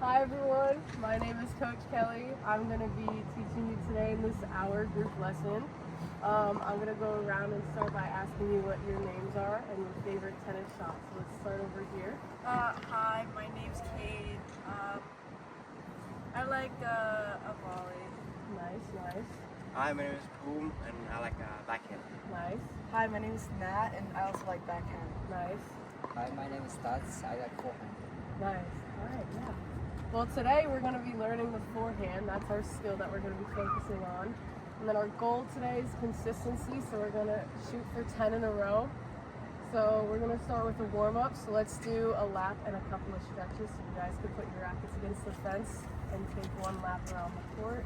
Hi everyone, my name is Coach Kelly. I'm going to be teaching you today in this hour group lesson. I'm going to go around and start by asking you what your names are and your favorite tennis shots. So let's start over here. Hi, my name's Kate. I like a volley. Nice. Hi, my name is Boom, and I like backhand. Nice. Hi, my name is Nat, and I also like backhand. Nice. Hi, my name is Tats. I like forehand. Nice. All right, yeah. Well, today we're going to be learning the forehand. That's our skill that we're going to be focusing on. And then our goal today is consistency, so we're going to shoot for 10 in a row. So we're going to start with a warm-up. So let's do a lap and a couple of stretches so you guys can put your rackets against the fence and take one lap around the court.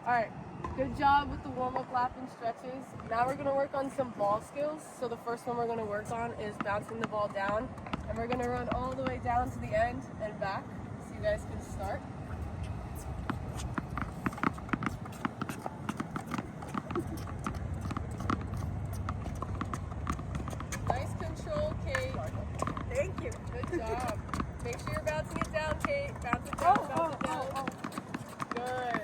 All right, good job with the warm-up lap and stretches. Now we're going to work on some ball skills. So the first one we're going to work on is bouncing the ball down. And we're going to run all the way down to the end and back so you guys can start. Nice control, Kate. Thank you. Good job. Make sure you're bouncing it down, Kate. Bounce it down, bounce it down. Good.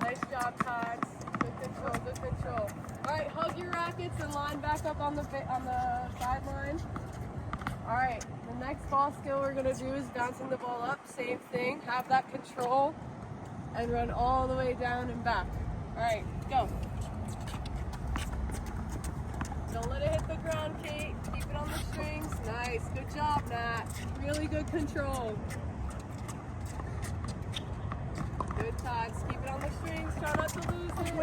Nice job, Tots. Good control. All right, hug your rackets and line back up on the sideline. All right, the next ball skill we're gonna do is bouncing the ball up. Same thing. Have that control and run all the way down and back. All right, go. Don't let it hit the ground, Kate. Keep it on the strings. Nice. Good job, Nat. Really good control. Good, Tots. Keep it on the strings. Try not to lose it.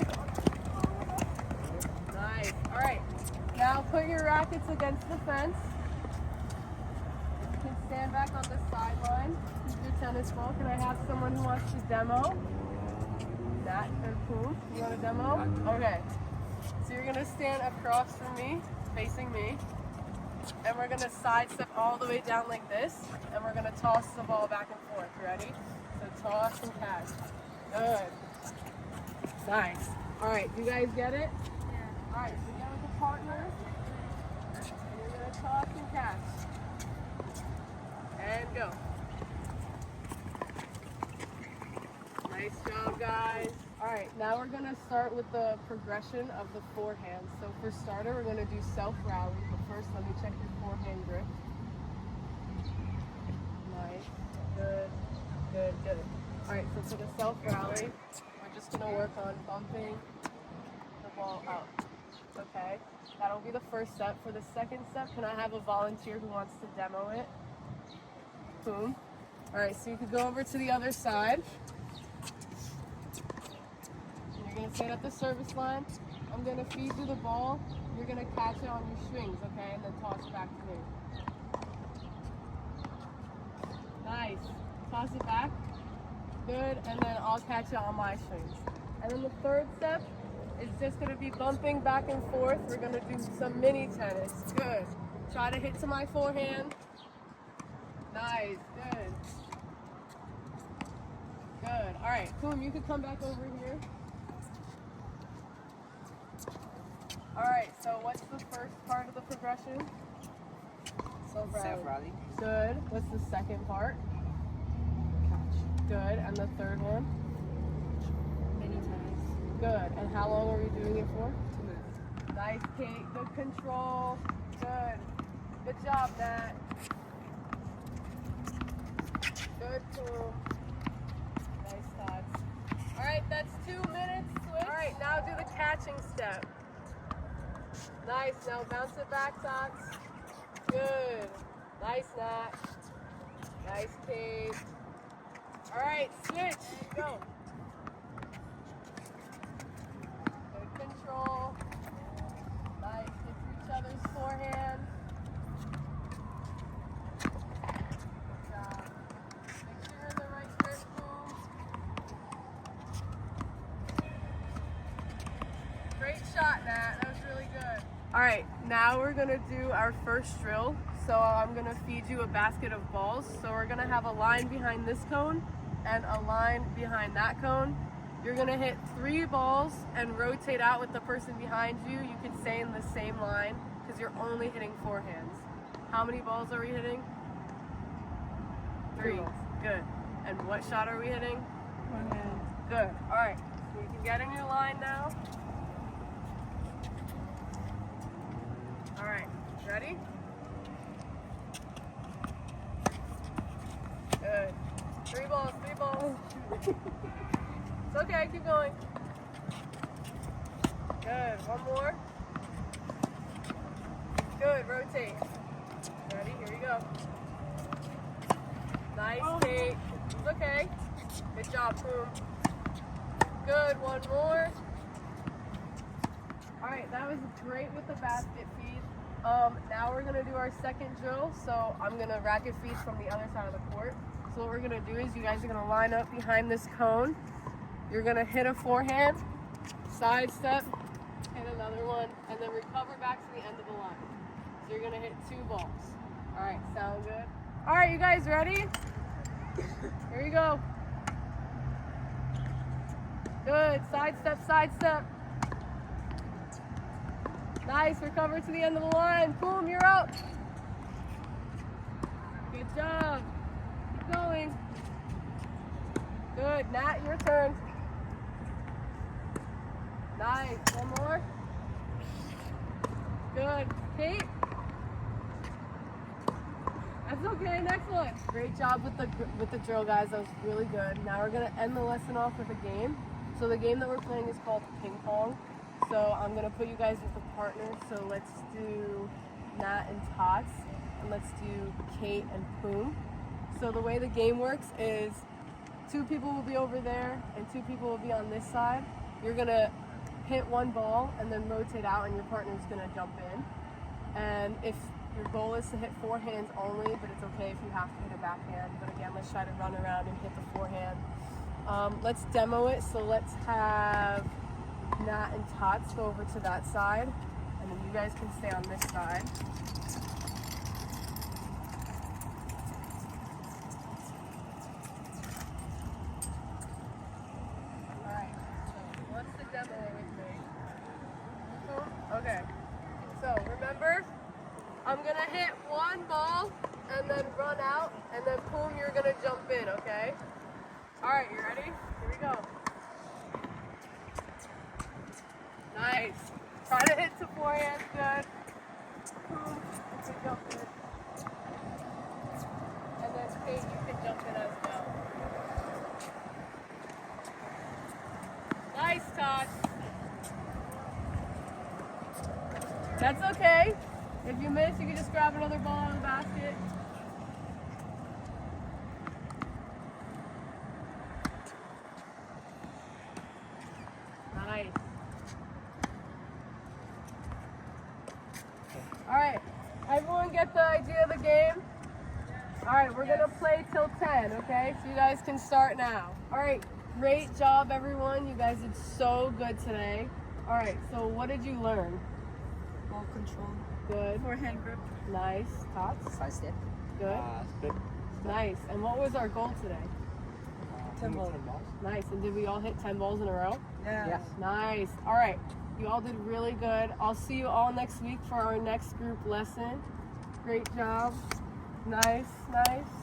Nice. All right. Now put your rackets against the fence. You can stand back on the sideline. Keep your tennis ball. Can I have someone who wants to demo? Nat or Poom? You want a demo? Okay. So you're gonna stand across from me, facing me, and we're gonna sidestep all the way down like this, and we're gonna toss the ball back and forth. Ready? So toss and catch. Good. Nice. All right, you guys get it? Yeah. All right, so get with a partner, and you're gonna toss and catch. And go. Nice job, guys. All right, now we're gonna start with the progression of the forehand. So for starter, we're gonna do self-rally. But first, let me check your forehand grip. Nice, good. All right, so for the self-rally, we're just gonna work on bumping the ball up, okay? That'll be the first step. For the second step, can I have a volunteer who wants to demo it? Boom. All right, so you could go over to the other side. You're gonna stand at the service line. I'm gonna feed you the ball. You're gonna catch it on your strings, okay? And then toss it back to me. Nice. Toss it back. Good, and then I'll catch it on my strings. And then the third step is just gonna be bumping back and forth. We're gonna do some mini tennis. Good. Try to hit to my forehand. Nice, good. Good. All right, Boom, you can come back over here. All right, so what's the first part of the progression? Self-rally. Good. What's the second part? Catch. Good. And the third one? Mini tennis. Good. And how long are we doing it for? 2 minutes. Nice, Kate. Good control. Good. Good job, Nat. Good, Boom. Nice thoughts. All right, that's 2 minutes. Switch. All right, now do the catching step. Nice. Now bounce it back, Tots. Good. Nice, Nat. Nice, Kate. All right, switch. And go. Good control. Nice. Get to each other's forehand. Good job. Make sure you're in the right grip, Boom. Great shot, Nat. That was really good. All right, now we're gonna do our first drill. So I'm gonna feed you a basket of balls. So we're gonna have a line behind this cone and a line behind that cone. You're gonna hit 3 balls and rotate out with the person behind you. You can stay in the same line because you're only hitting forehands. How many balls are we hitting? 3. Good. And what shot are we hitting? Forehand. Good. All right. So you can get in your line now. All right. Ready? Good. 3 balls. 3 balls. It's okay. Keep going. Good. One more. Good. Rotate. Ready? Here we go. Nice, Kate. It's okay. Good job, Boom. Good. One more. All right. That was great with the basket feed. Now we're gonna do our second drill. So I'm gonna racket feed from the other side of the court. So what we're gonna do is you guys are gonna line up behind this cone. You're gonna hit a forehand, side step, hit another one, and then recover back to the end of the line. So you're gonna hit 2 balls. All right, sound good? All right, you guys ready? Here you go. Good, side step, side step. Nice, recover to the end of the line. Boom, you're up. Good job. Keep going. Good, Nat, your turn. Nice, one more. Good, Kate. That's okay, next one. Great job with the drill, guys. That was really good. Now we're gonna end the lesson off with a game. So the game that we're playing is called ping pong. So I'm gonna put you guys with a partner. So let's do Nat and Tots, and let's do Kate and Poom. So the way the game works is 2 people will be over there and 2 people will be on this side. You're gonna hit 1 ball and then rotate out, and your partner's gonna jump in. And if your goal is to hit forehands only, but it's okay if you have to hit a backhand. But again, let's try to run around and hit the forehand. Let's demo it. So let's have Nat and Tots go over to that side, and then you guys can stay on this side. Alright, so what's the demo with me? Okay, so remember, I'm gonna hit 1 ball and then run out, and then boom, you're gonna jump in, okay? Alright, you ready? Here we go. Nice. Try to hit to forehand, good. Boom, you can jump in. And then Kate, you can jump in as well. Nice, Todd. That's okay. If you miss, you can just grab another ball out of the basket. Nice. Alright, everyone get the idea of the game? Alright, we're gonna play till 10, okay? So you guys can start now. Alright, great job everyone. You guys did so good today. Alright, so what did you learn? Ball control. Good. Forehand grip. Nice. Tots? Side step. Good. Split. Nice. And what was our goal today? 10 balls. Nice. And did we all hit 10 balls in a row? Yeah. Nice. All right. You all did really good. I'll see you all next week for our next group lesson. Great job. Nice, nice.